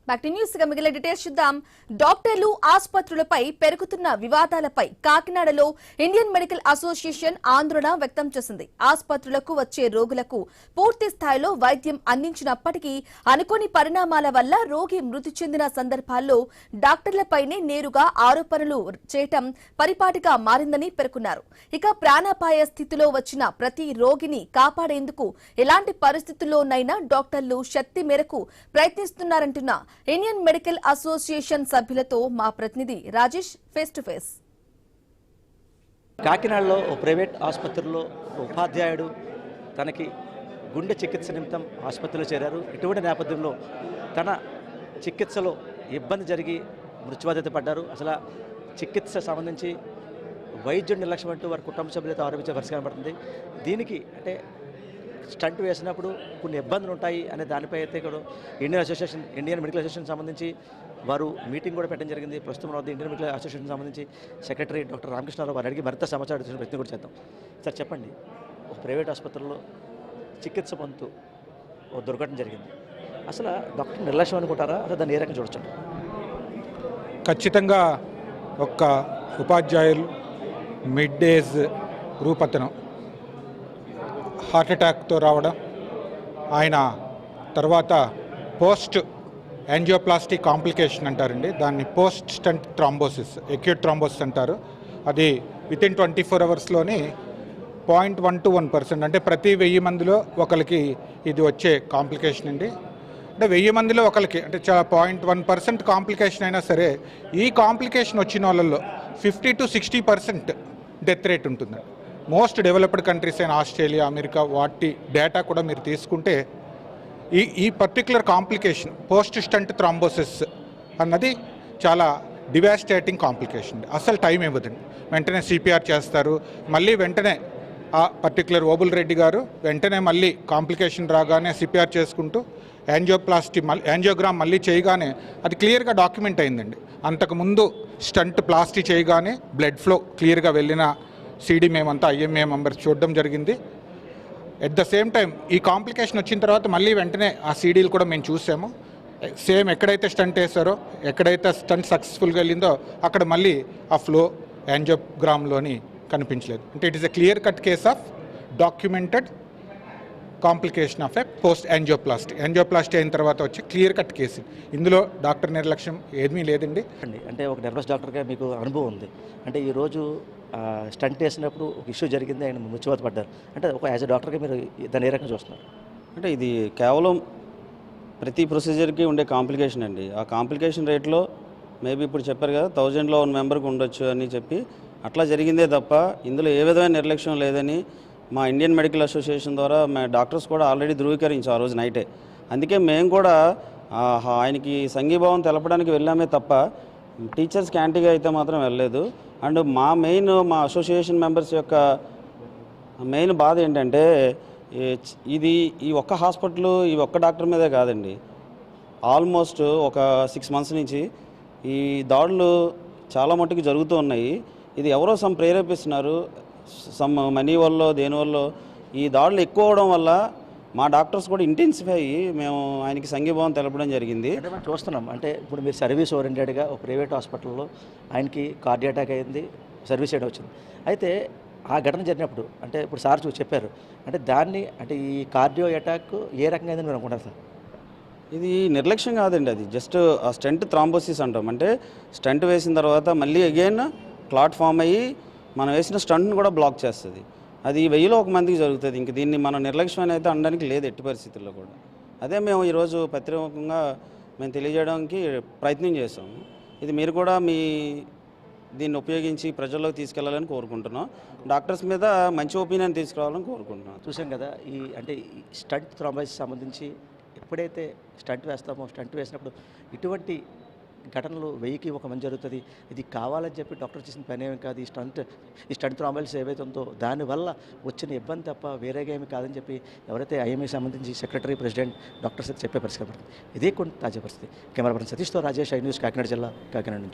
Back to news గా మిగిలిన details చూద్దాం. డాక్టర్లు ఆసుపత్రులపై పెరుగుతున్న వివాదాలపై కాకినాడలో ఇండియన్ మెడికల్ అసోసియేషన్ ఆందోళన వ్యక్తం చేసింది. ఆసుపత్రులకు వచ్చే రోగులకు పూర్తి స్థాయిలో వైద్యం అందించినప్పటికీ అనుకోని పరిణామాల వల్ల రోగి మృతి చెందిన సందర్భాల్లో డాక్టర్లపైనే నేరుగా ఆరోపణలు చేయటం పరిపాటిగా మారిందని పేర్కొన్నారు. ఇక ప్రాణాపాయ స్థితిలో వచ్చిన ప్రతి రోగిని కాపాడేందుకు ఎలాంటి పరిస్థితుల్లోనైనా డాక్టర్లు శక్తి మేరకు ప్రయత్నిస్తున్నారంటున్న ఇండియన్ మెడికల్ అసోసియేషన్ సభ్యులతో మా ప్రతినిధి రాజేష్ ఫేస్ టు ఫేస్. కాకినాడలో ఓ ప్రైవేట్ ఆసుపత్రిలో ఉపాధ్యాయుడు తనకి గుండె చికిత్స నిమిత్తం ఆసుపత్రిలో చేరారు. ఇటువంటి నేపథ్యంలో తన చికిత్సలో ఇబ్బంది జరిగి మృత్యుబాధిత పడ్డారు. అసలు చికిత్స సంబంధించి వైద్యుడి నిర్లక్ష్యం అంటూ వారి కుటుంబ సభ్యులతో ఆరోపించే పరిస్థితి కనబడుతుంది. దీనికి అంటే స్టంట్ వేసినప్పుడు కొన్ని ఇబ్బందులు ఉంటాయి అనే దానిపై అయితే కూడా ఇండియన్ మెడికల్ అసోసియేషన్ సంబంధించి వారు మీటింగ్ కూడా పెట్టడం జరిగింది. ప్రస్తుతం ఇండియన్ మెడికల్ అసోసియేషన్ సంబంధించి సెక్రటరీ డాక్టర్ రామకృష్ణరావు వారు అడిగి మరింత సమాచారం ఇచ్చిన ప్రయత్నం కూడా చేద్దాం. సార్ చెప్పండి, ఒక ప్రైవేట్ ఆసుపత్రిలో చికిత్స పొందుతూ ఒక దుర్ఘటన జరిగింది. అసలు డాక్టర్ నిర్లక్ష్యం అనుకుంటారా, అసలు దాన్ని ఏ రకంగా చూడొచ్చు? ఖచ్చితంగా ఒక ఉపాధ్యాయులు మిడ్ ఏజ్ రూపతనం హార్ట్ అటాక్తో రావడం, ఆయన తర్వాత పోస్ట్ యాంజియోప్లాస్టీ కాంప్లికేషన్ అంటారండి, దాన్ని post stent thrombosis, acute thrombosis అంటారు. అది వితిన్ 24 అవర్స్లోని 0.1 to 1%, అంటే ప్రతి 1000 మందిలో ఒకరికి ఇది వచ్చే కాంప్లికేషన్ అండి. అంటే 1000 మందిలో ఒకరికి, అంటే 0.1% కాంప్లికేషన్ అయినా సరే ఈ కాంప్లికేషన్ వచ్చిన వాళ్ళల్లో 50 to 60% డెత్ రేట్ ఉంటుందండి. మోస్ట్ డెవలప్డ్ కంట్రీస్ అయిన ఆస్ట్రేలియా, అమెరికా, వాటి డేటా కూడా మీరు తీసుకుంటే ఈ particular complication post stent thrombosis అన్నది చాలా డివాస్టేటింగ్ కాంప్లికేషన్. అసలు టైం ఇవ్వదండి. వెంటనే సిపిఆర్ చేస్తారు, మళ్ళీ వెంటనే ఆ పర్టిక్యులర్ ఓబుల్ రెడ్డి గారు వెంటనే మళ్ళీ కాంప్లికేషన్ రాగానే సిపిఆర్ చేసుకుంటూ యాంజియోగ్రామ్ మళ్ళీ చేయగానే అది క్లియర్గా డాక్యుమెంట్ అయిందండి. అంతకుముందు స్టంట్ ప్లాస్టీ చేయగానే బ్లడ్ ఫ్లో క్లియర్గా వెళ్ళిన సిడి మేమంతా ఐఎంఏ మెంబర్స్ చూడడం జరిగింది. ఎట్ ద సేమ్ టైం ఈ కాంప్లికేషన్ వచ్చిన తర్వాత మళ్ళీ వెంటనే ఆ సీడీలు కూడా మేము చూసాము. సేమ్ ఎక్కడైతే స్టంట్ వేసారో, ఎక్కడైతే స్టంట్ సక్సెస్ఫుల్గా వెళ్ళిందో అక్కడ మళ్ళీ ఆ ఫ్లో యాంజియోగ్రామ్లోని కనిపించలేదు. అంటే it is a clear cut case of documented complication of a post angioplasty అయిన తర్వాత వచ్చి క్లియర్ కట్ కేసు. ఇందులో డాక్టర్ నిర్లక్ష్యం ఏమీ లేదండి. అంటే ఒక నర్వస్ డాక్టర్గా మీకు అనుభవం ఉంది. అంటే ఈరోజు స్టంట్ వేసినప్పుడు ఒక ఇష్యూ జరిగింది, ఆయన మృత్యువాత పడ్డారు. అంటే ఒక యాజ్ ఎ డాక్టర్గా మీరు దాన్ని ఏ రకంగా చూస్తున్నారు? అంటే ఇది కేవలం ప్రతి ప్రొసీజర్కి ఉండే కాంప్లికేషన్ అండి. ఆ కాంప్లికేషన్ రేట్లో మేబీ ఇప్పుడు చెప్పారు కదా 1000లో 1 మెంబర్కి ఉండొచ్చు అని చెప్పి అట్లా జరిగిందే తప్ప ఇందులో ఏ విధమైన నిర్లక్ష్యం లేదని మా ఇండియన్ మెడికల్ అసోసియేషన్ ద్వారా మా డాక్టర్స్ కూడా ఆల్రెడీ ధృవీకరించాం ఆ రోజు నైటే. అందుకే మేము కూడా ఆయనకి సంఘీభావం తెలపడానికి వెళ్ళామే తప్ప టీచర్స్ క్యాంటీగా అయితే మాత్రం వెళ్ళలేదు. అండ్ మా అసోసియేషన్ మెంబర్స్ యొక్క మెయిన్ బాధ ఏంటంటే ఈ ఒక్క హాస్పిటల్ ఈ ఒక్క డాక్టర్ మీదే కాదండి. ఆల్మోస్ట్ ఒక 6 months నుంచి ఈ దాడులు చాలా మట్టుకు జరుగుతూ ఉన్నాయి. ఇది ఎవరో ప్రేరేపిస్తున్నారు, మనీ వల్ల దేనివల్ల ఈ దాడులు ఎక్కువ అవడం వల్ల మా డాక్టర్స్ కూడా ఇంటెన్సిఫై అయ్యి మేము ఆయనకి సంఘీభావం తెలపడం జరిగింది. అంటే మనం చూస్తున్నాం, అంటే ఇప్పుడు మీరు సర్వీస్ ఓరియంటెడ్గా ఒక ప్రైవేట్ హాస్పిటల్లో ఆయనకి కార్డియాక్ అటాక్ అయింది, సర్వీస్ చేయడం వచ్చింది. అయితే ఆ ఘటన జరిగినప్పుడు అంటే ఇప్పుడు సార్ చెప్పారు, అంటే దాన్ని అంటే ఈ కార్డియో అటాక్ ఏ రకంగా అయిందని మీరు అనుకుంటారు సార్? ఇది నిర్లక్ష్యం కాదండి, అది జస్ట్ ఆ స్టంట్ థ్రాంబోసిస్ అంటాం. అంటే స్టంట్ వేసిన తర్వాత మళ్ళీ అగైన్ క్లాట్ ఫామ్ అయ్యి మనం వేసిన స్టంట్ని కూడా బ్లాక్ చేస్తుంది. అది 1000లో 1 మందికి జరుగుతుంది. ఇంక దీన్ని మనం నిర్లక్ష్యం అయితే అనడానికి లేదు ఎట్టి పరిస్థితుల్లో కూడా. అదే మేము ఈరోజు పత్రికంగా మేము తెలియజేయడానికి ప్రయత్నం చేసాము. ఇది మీరు కూడా దీన్ని ఉపయోగించి ప్రజల్లోకి తీసుకెళ్లాలని కోరుకుంటున్నాం. డాక్టర్స్ మీద మంచి ఒపీనియన్ తీసుకురావాలని కోరుకుంటున్నాం. చూసాం కదా, అంటే ఈ స్టంట్ థ్రాంబోసిస్ సంబంధించి ఎప్పుడైతే స్టంట్ వేస్తామో, స్టంట్ వేసినప్పుడు ఇటువంటి ఘటనలు 1000కి 1 మంది జరుగుతుంది. ఇది కావాలని చెప్పి డాక్టర్ చేసిన పని ఏమి కాదు. ఈ స్టంట్ థ్రాంబోసిస్ ఏవైతే ఉందో దానివల్ల వచ్చిన ఇబ్బంది తప్ప వేరేగా ఏమి కాదని చెప్పి ఎవరైతే ఐఎంఏ సంబంధించి సెక్రటరీ, ప్రెసిడెంట్, డాక్టర్స్ చెప్పే పరిస్థితి పడుతుంది. ఇదే కొన్ని తాజా పరిస్థితి. కెమెరా పర్సన్ సతీష్తో రాజేష్, ఐ న్యూస్, కాకినాడ జిల్లా, కాకినాడ నుంచి.